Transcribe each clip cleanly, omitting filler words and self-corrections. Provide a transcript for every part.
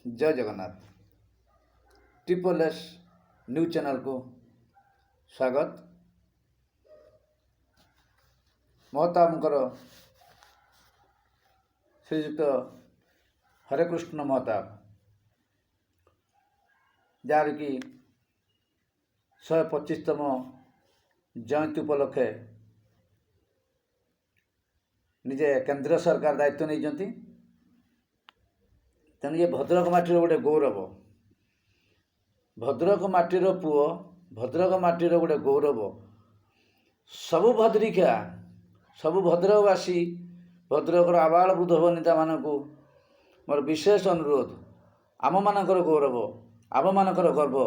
जय Jagannath. Triple S news channel को स्वागत। महताबंकर श्रीजुक्त हरेकृष्ण महताब जार कि 125तम जयंती उपलक्षे निजे केंद्र सरकार दायित्व नहीं। तेणु ये भद्रक माटीर गोटे गौरव, भद्रक माटीर पुओ, भद्रक माटीर गोटे गौरव। सबु भद्रिका, सबु भद्रकवासी, भद्रकर आबाल वृद्ध वनिता मानक मोर विशेष अनुरोध, आम मानकर गौरव, आम मानकर गर्व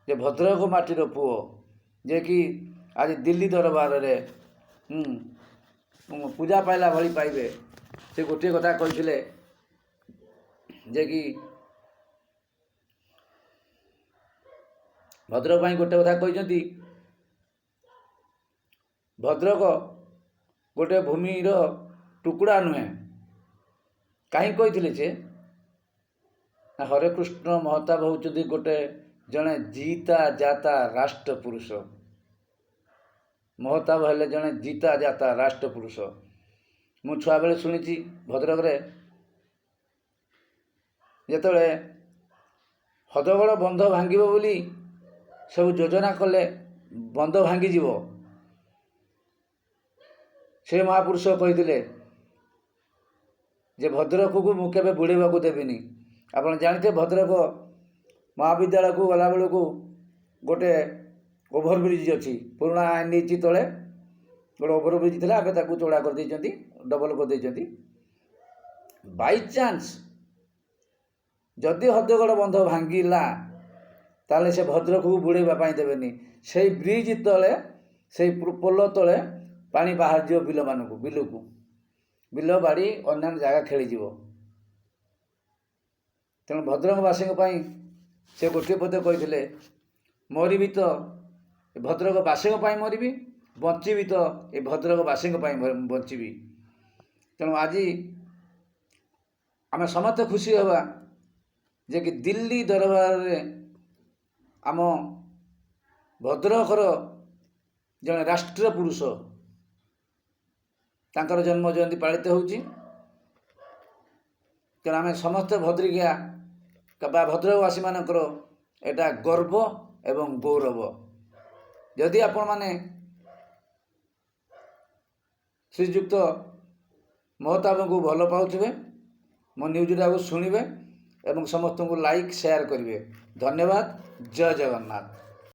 जे भद्रक माटीर पुओ जे कि आज दिल्ली दरबार रे पूजा पाइला भली पाइबे। से गोटे कथा कहते जे कि भद्रक गोटे कथा कहते, भद्रक गोटे भूमिर टुकड़ा नुहे। कहीं कहते से हरेकृष्ण महताब होउछन्ति गोटे जड़े जीता जाता राष्ट्र पुरुष। महताब हेले जड़े जीता जाता राष्ट्र पुरुष। मु छुआ बेले शुणी भद्रक रे जेतले हदगड़ बंध भांगिब बोली सब योजना कले बंध भांगीजीव। से महापुरुष कहते जे भद्रक को मु केबे बुड़ेबा देविनी। आपन जानते भद्रक महाविद्यालय को गला बेलू गोटे ओभरब्रिज अच्छी, पुराना नीति तले गोटे ओभरब्रिज था, आगे ताकू चौड़ा कर देइछन्ति, डबल कर देइछन्ति। बाई चांस जदि हदगड़ बंध भांगिला ताले से भद्रक को बुड़ेबा देवेनी। से ब्रिज तले, से पोल तले पानी बाहर जीव बिल मानक, बिल को बिल बाड़ी अन्य जगह खेलीजीव। तेणु भद्रकवासी से गोटे पद कहते मरबी तो भद्रकवासी मरबी, बंची तो ये भद्रकवासी बंची। तेणु आज आम समस्त खुशी हवा जे कि दिल्ली दरबार रे आम भद्रकर जड़े राष्ट्र पुरुष तांकर जन्म जयंती पालित होउची। तेणु आम समस्त भद्रिका बा भद्रकवासी मानकर एटा गर्व एवं गौरव। यदि आपण माने श्रीजुक्त महताब को भल पाउथिबे, मो न्यूज़ शुणिबे एवं समस्त को लाइक शेयर करेंगे। धन्यवाद। जय जगन्नाथ।